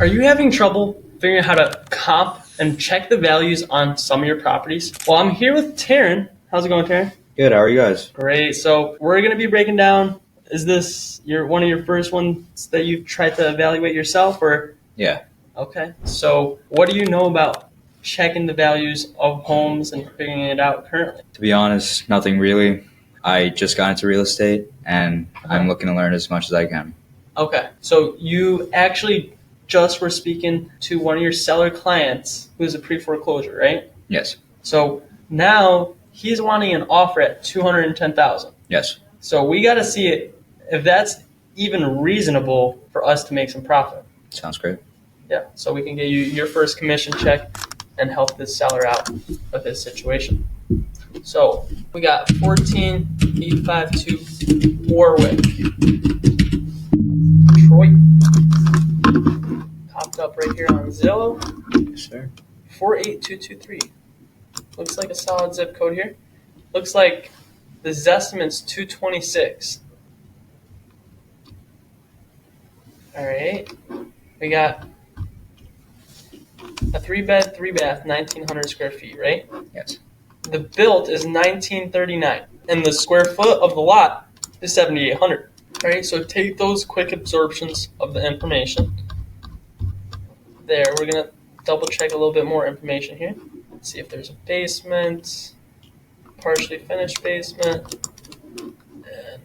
Are you having trouble figuring out how to comp and check the values on some of your properties? Well, I'm here with Taryn. How's it going, Taryn? Good. How are you guys? Great. So we're going to be breaking down, is this one of your first ones that you've tried to evaluate yourself, or? Yeah. Okay. So what do you know about checking the values of homes and figuring it out currently? To be honest, nothing really. I just got into real estate and I'm looking to learn as much as I can. Okay. So you actually just were speaking to one of your seller clients who's a pre-foreclosure, right? Yes. So now he's wanting an offer at $210,000. Yes. So we got to see if that's even reasonable for us to make some profit. Sounds great. Yeah. So we can get you your first commission check and help this seller out with his situation. So we got 14852 Warwick, Detroit. Popped up right here on Zillow. Yes, sir. 48223. Looks like a solid zip code here. Looks like the Zestimate's 226. All right. We got a 3-bed, 3-bath, 1,900 square feet, right? Yes. The built is 1,939, and the square foot of the lot is 7,800. All right. So take those quick absorptions of the information. There. We're gonna double check a little bit more information here. See if there's a basement, partially finished basement, and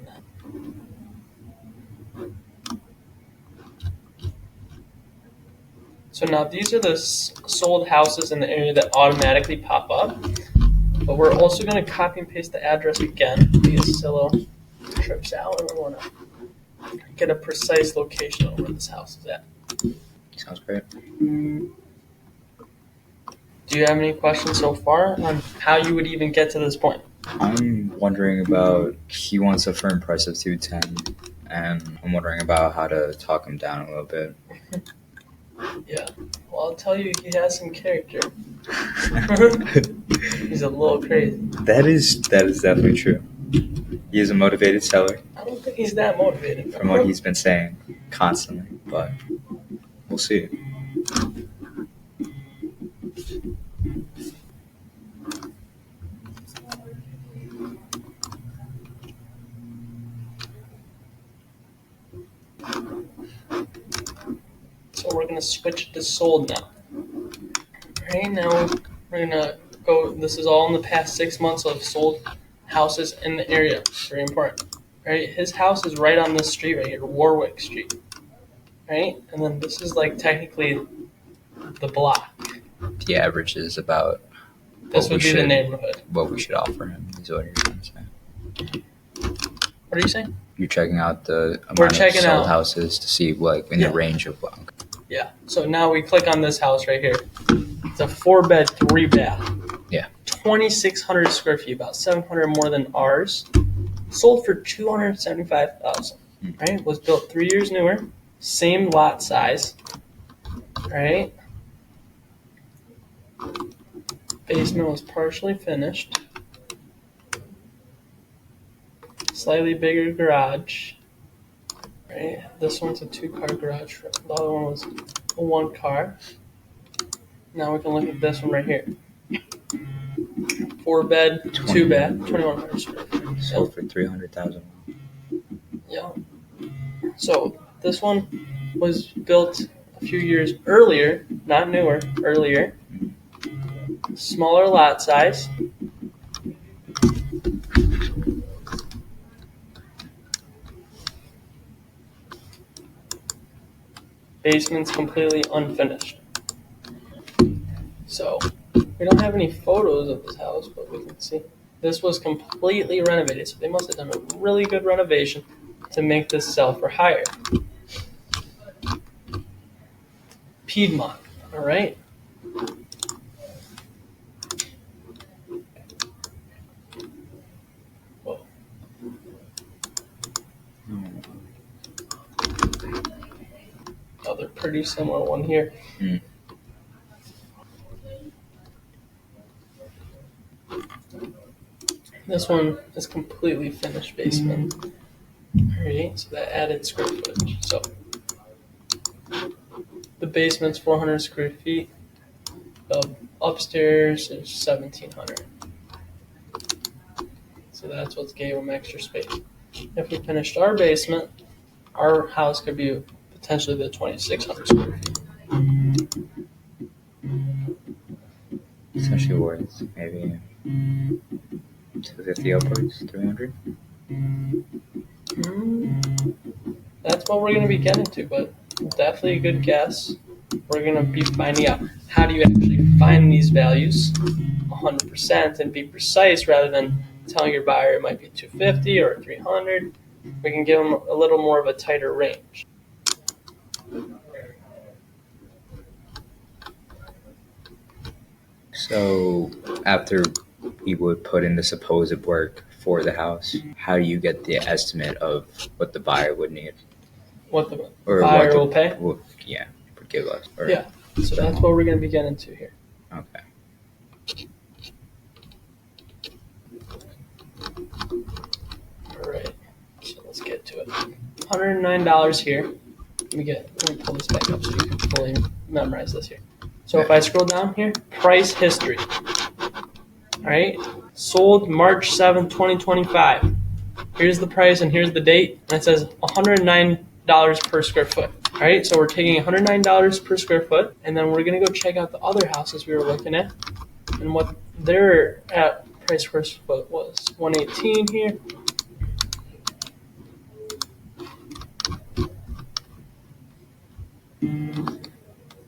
so now these are the sold houses in the area that automatically pop up, but we're also going to copy and paste the address again because Zillow trips out and we want to get a precise location of where this house is at. Sounds great. Do you have any questions so far on how you would even get to this point? I'm wondering about, he wants a firm price of 210 and I'm wondering about how to talk him down a little bit. Yeah. Well, I'll tell you, he has some character. He's a little crazy. That is definitely true. He is a motivated seller I don't think he's that motivated. from what he's been saying constantly, but we'll see. So we're gonna switch to sold now. Right now, we're gonna go. This is all in the past 6 months of sold houses in the area. Very important. Right, his house is right on this street right here, Warwick Street. Right, and then this is like technically the block. The average is about This would be the neighborhood. what we should offer him is what you're trying to say. What are you saying? You're checking out the We're amount of checking sold out houses to see like in Yeah. the range of Yeah. So now we click on this house right here. It's a 4-bed, 3-bath. Yeah. 2,600 square feet, about 700 more than ours. Sold for $275,000. Right. Was built 3 years newer. Same lot size. Right. Basement was partially finished. Slightly bigger garage. Right. This one's a 2-car garage. The other one was a 1-car. Now we can look at this one right here. 4-bed, 2-bath, 2,100 square feet. sold for $300,000. Yeah. So this one was built a few years earlier, not newer, earlier. Smaller lot size. Basement's completely unfinished. So we don't have any photos of this house, but we can see this was completely renovated. So they must have done a really good renovation to make this sell for higher. Piedmont, all right. Whoa. Another pretty similar one here. This one is completely finished basement. Alright, so that added square footage. So The basement's 400 square feet. The upstairs is 1,700. So that's what gave them extra space. If we finished our basement, our house could be potentially the 2,600 square feet. Essentially worth maybe 250 upwards, 300. That's what we're going to be getting to, but definitely a good guess. We're going to be finding out how do you actually find these values 100% and be precise rather than telling your buyer it might be 250 or 300. We can give them a little more of a tighter range. So after we would put in the supposed work for the house, how do you get the estimate of what the buyer would need? What the buyer will pay? Would give us. Or, yeah, so that's what we're going to be getting to here. Okay. All right, so let's get to it. $109 here. Let me pull this back up so you can fully memorize this here. So if I scroll down here, price history. All right, sold March 7th, 2025. Here's the price and here's the date, and it says $109 per square foot. All right, so we're taking $109 per square foot, and then we're gonna go check out the other houses we were looking at and what their price per square foot was. 118 here.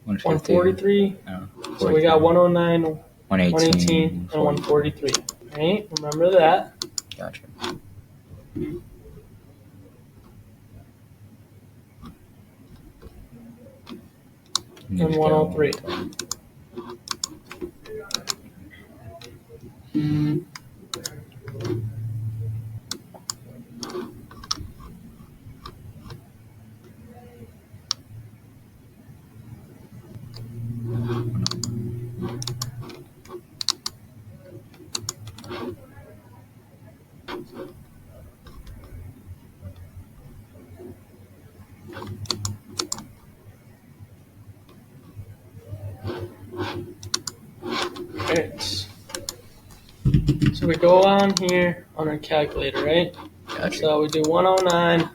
$143. So we got 109, 118, and 143. All right, remember that. Gotcha. And 103. Alright. So we go on here on our calculator, right? Gotcha. So we do 109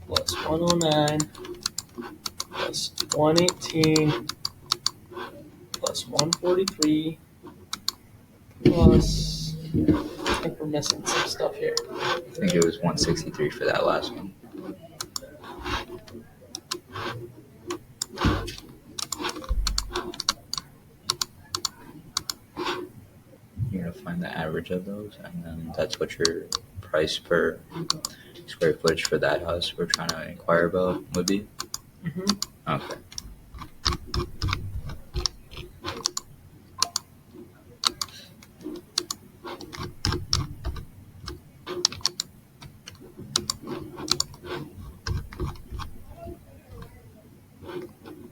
plus 109 plus 118 plus 143 plus, I think we're missing some stuff here. I think it was 163 for that last one. You're going to find the average of those, and then that's what your price per square footage for that house we're trying to inquire about would be? Mm-hmm. Okay.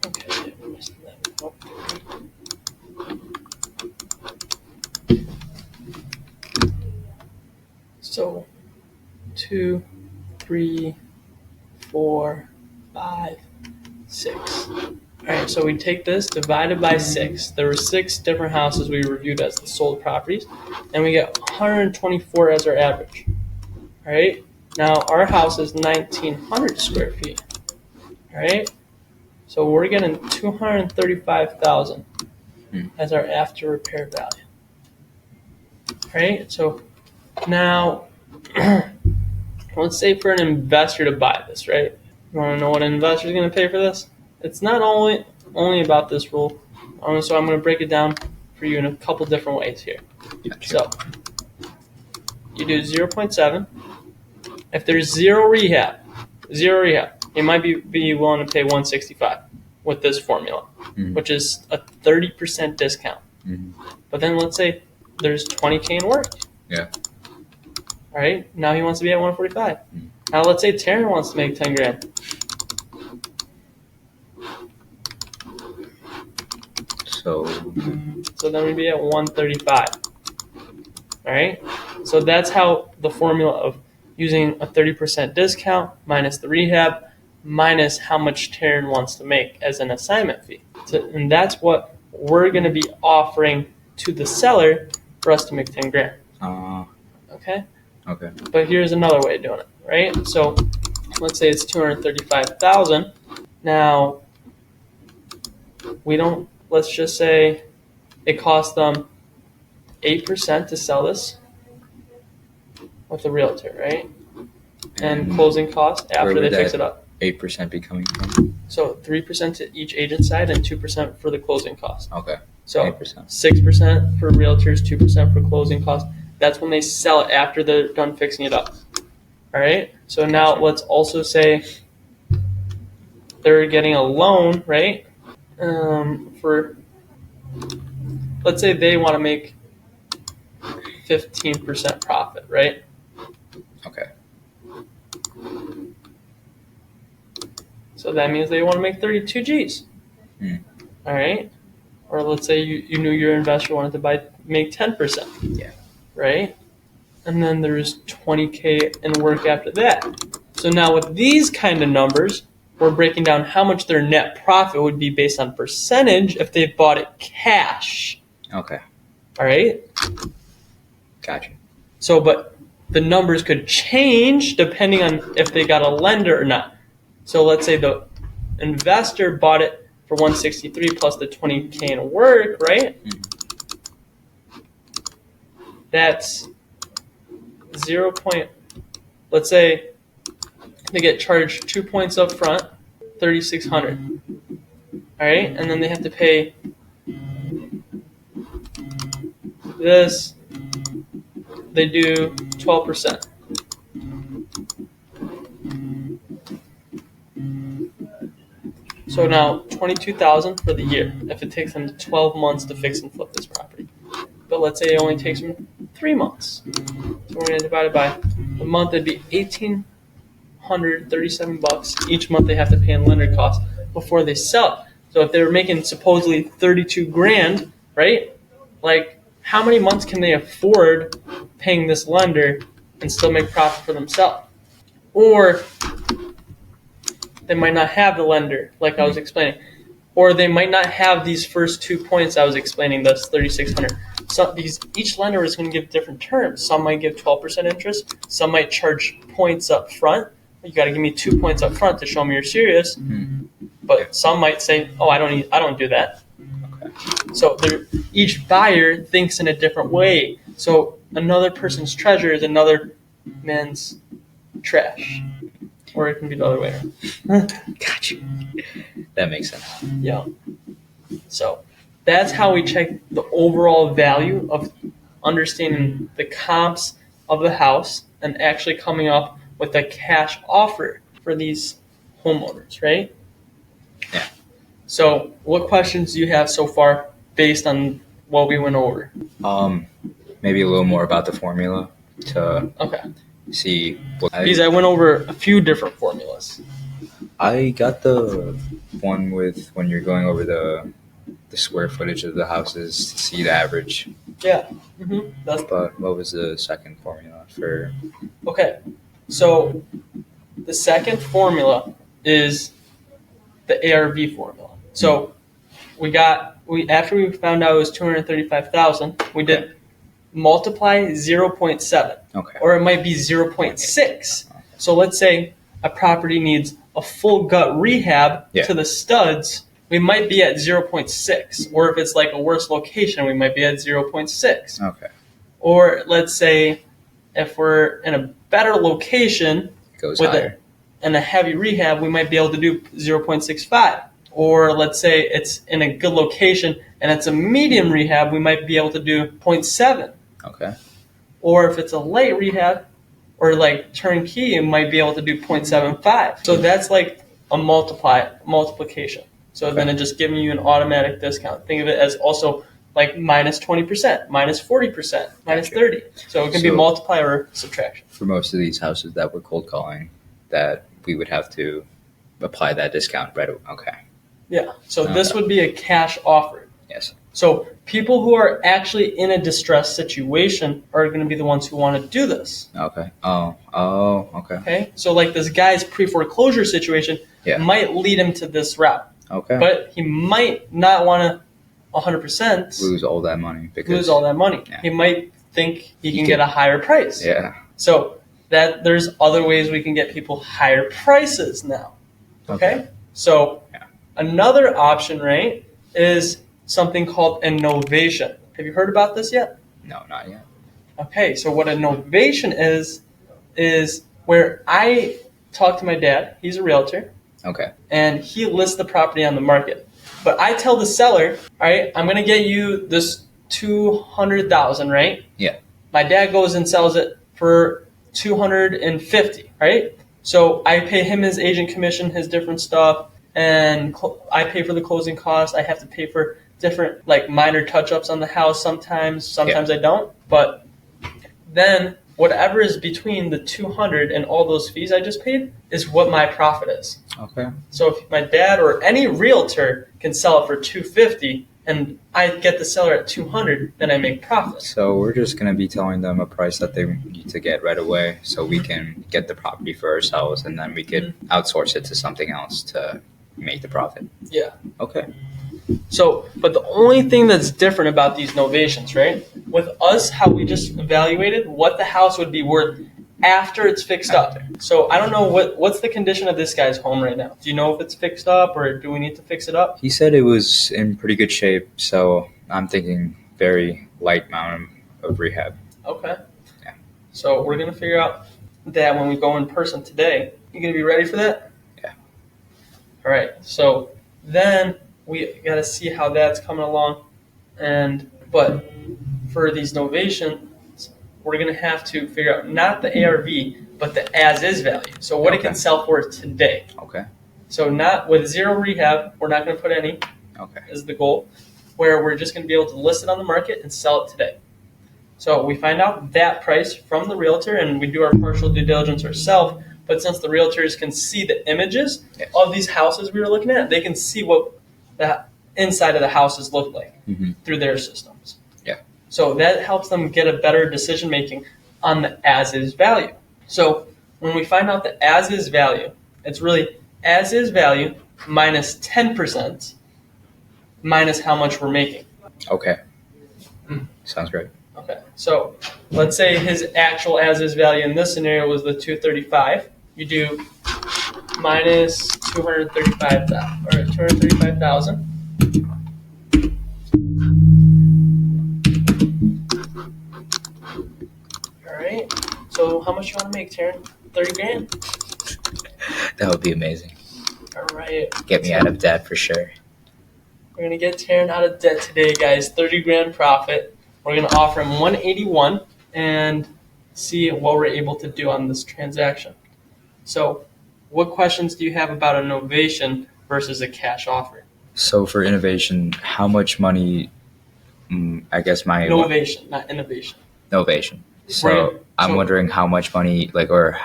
Okay, we're missing that. Oh. So 2, 3, 4, 5, 6. Alright, so we take this divided by 6. There were 6 different houses we reviewed as the sold properties, and we get 124 as our average. Alright, now our house is 1,900 square feet. Alright, so we're getting $235,000 as our after repair value. Alright, so now let's say for an investor to buy this, right? You want to know what an investor is going to pay for this? It's not only about this rule. So I'm going to break it down for you in a couple different ways here. Gotcha. So you do 0.7. If there's zero rehab, you might be willing to pay 165 with this formula, which is a 30% discount. But then let's say there's 20K in work. Yeah. All right, now he wants to be at 145. Now let's say Taryn wants to make 10 grand. So then we'd be at 135. All right, so that's how the formula of using a 30% discount minus the rehab minus how much Taryn wants to make as an assignment fee. And that's what we're going to be offering to the seller for us to make 10 grand. Okay? Okay. But here's another way of doing it, right? So let's say it's $235,000. Now, let's just say it costs them 8% to sell this with a realtor, right? And closing costs after they fix it up. 8% be coming from? So 3% to each agent side and 2% for the closing cost. Okay. So 8%. 6% for realtors, 2% for closing costs. That's when they sell it after they're done fixing it up. All right. So now let's also say they're getting a loan, right? For, let's say they want to make 15% profit, right? Okay. So that means they want to make 32 G's. All right. Or let's say you knew your investor wanted to make 10%. Yeah. Right? And then there's 20K in work after that. So now with these kind of numbers, we're breaking down how much their net profit would be based on percentage if they bought it cash. Okay. All right? Gotcha. So, but the numbers could change depending on if they got a lender or not. So let's say the investor bought it for 163 plus the 20K in work, right? That's let's say they get charged 2 points up front, 3,600. All right, and then they have to pay this. They do 12%. So now 22,000 for the year if it takes them 12 months to fix and flip this property. But let's say it only takes them 3 months. So we're going to divide it by a month. It'd be $1,837 each month they have to pay in lender costs before they sell it. So if they were making supposedly 32 grand, right? Like how many months can they afford paying this lender and still make profit for themselves? Or they might not have the lender, like I was explaining. Or they might not have these first 2 points I was explaining, thus 3,600. So each lender is going to give different terms. Some might give 12% interest. Some might charge points up front. You got to give me 2 points up front to show me you're serious. But some might say, "Oh, I don't do that." Okay. So each buyer thinks in a different way. So another person's treasure is another man's trash, or it can be the other way around. Got you. That makes sense. Yeah. So that's how we check the overall value of understanding the comps of the house and actually coming up with a cash offer for these homeowners, right? Yeah. So what questions do you have so far based on what we went over? Maybe a little more about the formula to see what because I went over a few different formulas. I got the one with when you're going over the square footage of the houses to see the average. Yeah. But what was the second formula for? Okay. So the second formula is the ARV formula. So after we found out it was 235,000, we did multiply 0.7. Okay. Or it might be 0.6. So let's say a property needs a full gut rehab to the studs, we might be at 0.6. Or if it's like a worse location, we might be at 0.6. Okay. Or let's say if we're in a better location and a heavy rehab, we might be able to do 0.65. Or let's say it's in a good location and it's a medium rehab, we might be able to do 0.7. Okay. Or if it's a light rehab or like turnkey, it might be able to do 0.75. So that's like a multiplication. So then it's just giving you an automatic discount. Think of it as also like minus 20%, minus 40%, minus 30. So it can be multiply or subtraction. For most of these houses that we're cold calling, that we would have to apply that discount right away. Okay. Yeah. So this would be a cash offer. Yes. So people who are actually in a distressed situation are going to be the ones who want to do this. Okay. Oh, okay. Okay. So like this guy's pre-foreclosure situation, might lead him to this route. Okay. But he might not want to 100% lose all that money. Yeah. He might think he can get a higher price. Yeah. So that there's other ways we can get people higher prices now. Okay? So another option, right, is something called a novation. Have you heard about this yet? No, not yet. Okay, so what a novation is where I talk to my dad. He's a realtor. Okay. And he lists the property on the market. But I tell the seller, all right, I'm going to get you this $200,000, right? Yeah. My dad goes and sells it for $250,000, right? So I pay him his agent commission, his different stuff, and I pay for the closing costs. I have to pay for different like minor touch-ups on the house sometimes I don't. But then whatever is between the 200 and all those fees I just paid is what my profit is. Okay. So if my dad or any realtor can sell it for $250 and I get the seller at $200, then I make profit. So we're just going to be telling them a price that they need to get right away so we can get the property for ourselves, and then we could outsource it to something else to make the profit. Yeah. Okay. So, but the only thing that's different about these novations, right? With us, how we just evaluated what the house would be worth after it's fixed up. So I don't know what's the condition of this guy's home right now. Do you know if it's fixed up or do we need to fix it up? He said it was in pretty good shape, so I'm thinking very light amount of rehab. Okay. Yeah. So we're going to figure out that when we go in person today. You going to be ready for that? Yeah. All right. So then we got to see how that's coming along. But for these novations, we're going to have to figure out not the ARV, but the as-is value. So what it can sell for today. Okay. So not with zero rehab, we're not going to put any. Okay. Is the goal, where we're just going to be able to list it on the market and sell it today. So we find out that price from the realtor, and we do our partial due diligence ourselves. But since the realtors can see the images of these houses we were looking at, they can see what the inside of the houses look like through their systems. Yeah. So that helps them get a better decision making on the as-is value. So when we find out the as-is value, it's really as-is value minus 10% minus how much we're making. Okay. Sounds great. Okay. So let's say his actual as-is value in this scenario was the 235. You do minus 235,000. All right. So how much you want to make, Taryn? 30 grand? That would be amazing. All right. Get me out of debt for sure. We're going to get Taryn out of debt today, guys. 30 grand profit. We're going to offer him 181 and see what we're able to do on this transaction. So what questions do you have about a novation versus a cash offer? So for innovation, how much money, I guess my... Novation, not innovation. Novation. So I'm wondering how much money, or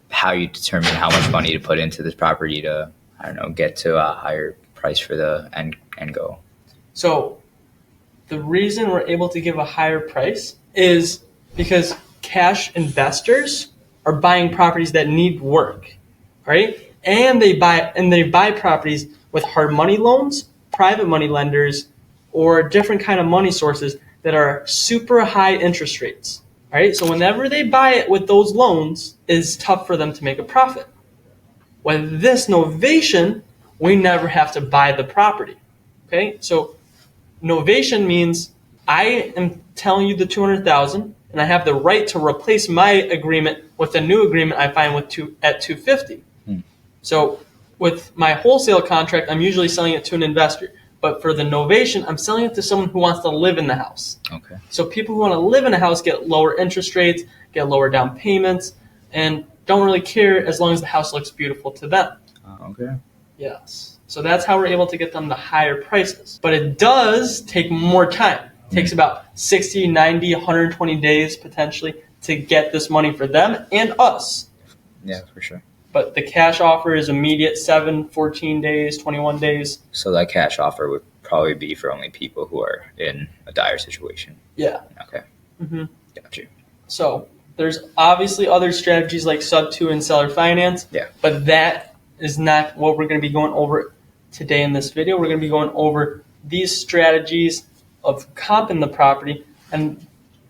how you determine how much money to put into this property to, I don't know, get to a higher price for the end goal. So the reason we're able to give a higher price is because cash investors are buying properties that need work, right? And they buy properties with hard money loans, private money lenders, or different kind of money sources that are super high interest rates, right? So whenever they buy it with those loans, it's tough for them to make a profit. With this novation, we never have to buy the property, okay? So novation means I am telling you the 200,000, and I have the right to replace my agreement with a new agreement I find at 250. So with my wholesale contract, I'm usually selling it to an investor. But for the novation, I'm selling it to someone who wants to live in the house. Okay. So people who want to live in a house get lower interest rates, get lower down payments, and don't really care as long as the house looks beautiful to them. Okay. Yes. So that's how we're able to get them the higher prices. But it does take more time. It takes about 60, 90, 120 days potentially to get this money for them and us. Yeah, for sure. But the cash offer is immediate, 7, 14 days, 21 days. So that cash offer would probably be for only people who are in a dire situation. Yeah. Okay. Got you. So there's obviously other strategies like sub-2 and seller finance. Yeah. But that is not what we're going to be going over today in this video. We're going to be going over these strategies of comping the property, and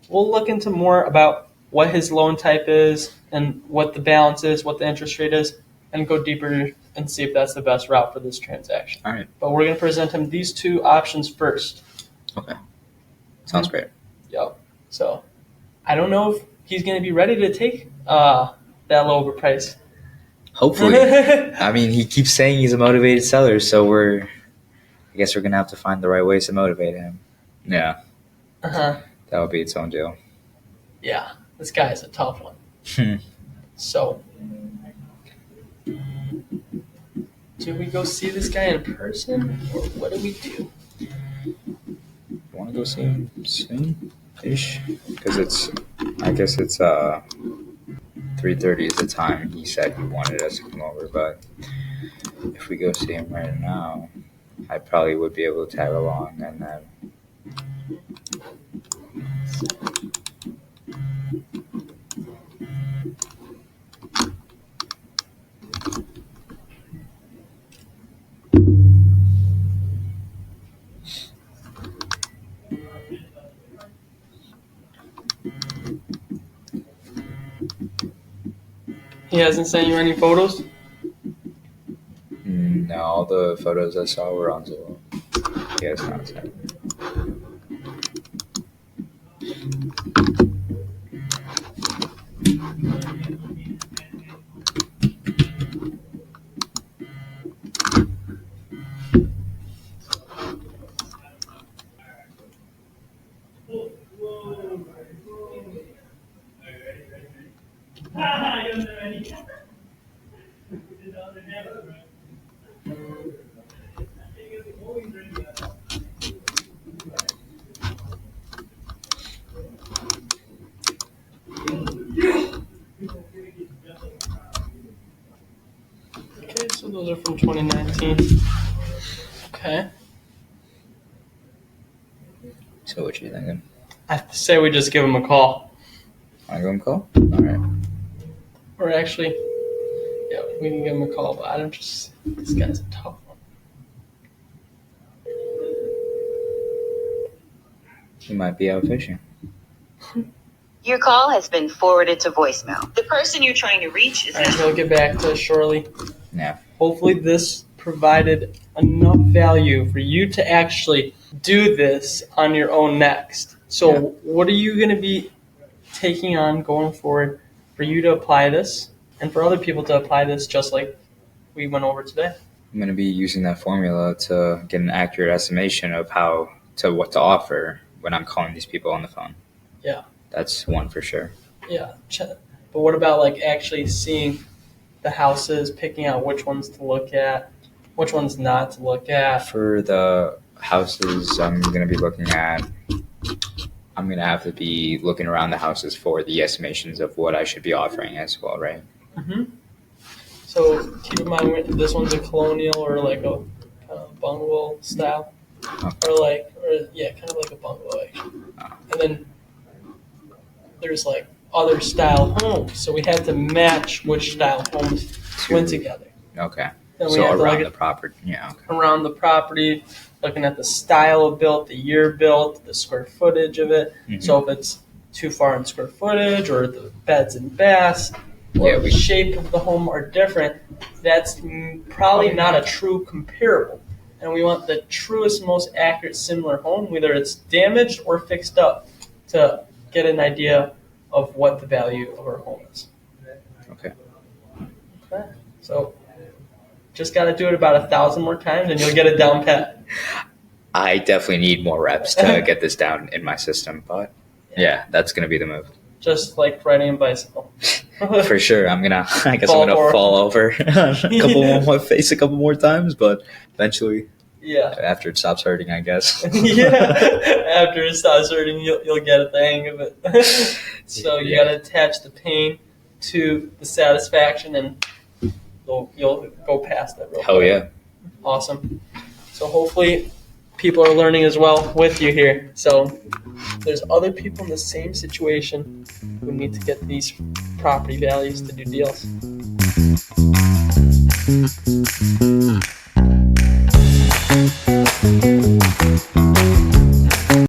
we'll look into more about what his loan type is and what the balance is, what the interest rate is, and go deeper and see if that's the best route for this transaction. All right. But we're going to present him these two options first. Okay. Sounds great. Yep. So I don't know if he's going to be ready to take that low of a price. Hopefully. I mean, he keeps saying he's a motivated seller, so I guess we're going to have to find the right ways to motivate him. Yeah. Uh-huh. That would be its own deal. Yeah. This guy is a tough one. So, do we go see this guy in person, or what do we do? You want to go see him soon-ish? Because I guess it's 3:30 is the time he said he wanted us to come over, but if we go see him right now, I probably would be able to tag along, and then He hasn't sent you any photos? no, all the photos I saw were on Zillow. He has not sent. Okay, so those are from 2019. Okay. So what you thinking? I say we just give him a call. Want to give him a call? All right. Or actually, yeah, we can give him a call, but I don't just, this guy's a tough one. He might be out fishing. Your call has been forwarded to voicemail. The person you're trying to reach is All right, he'll get back to us shortly. Yeah. Hopefully this provided enough value for you to actually do this on your own next. So what are you going to be taking on going forward for you to apply this and for other people to apply this just like we went over today? I'm going to be using that formula to get an accurate estimation of what to offer when I'm calling these people on the phone. Yeah. That's one for sure. Yeah. But what about like actually seeing the houses, picking out which ones to look at, which ones not to look at? For the houses, I'm going to be looking at, I'm going to have to be looking around the houses for the estimations of what I should be offering as well, right? Mm-hmm. So keep in mind this one's a colonial or like a bungalow style, Okay. kind of like a bungalow actually. And then there's like other style homes, so we had to match which style homes went together. Okay. Then we So had to around look the property, yeah. Okay. around the property, looking at the style of built, the year built, the square footage of it. Mhm. So if it's too far in square footage, or the beds and baths, or the shape of the home are different, that's probably not a true comparable. And we want the truest, most accurate, similar home, whether it's damaged or fixed up, to get an idea of what the value of our home is. Okay. Okay. So just got to do it about 1,000 more times and you'll get it down pat. I definitely need more reps to get this down in my system, but yeah, that's going to be the move. Just like riding a bicycle. For sure. I guess I'm Fall going to fall over a couple more times, but eventually, Yeah. after it stops hurting, I guess. Yeah. After it stops hurting, you'll get the hang of it. So you got to attach the pain to the satisfaction, and you'll go past that real quick. Hell yeah. Awesome. So hopefully people are learning as well with you here. So there's other people in the same situation who need to get these property values to do deals. you.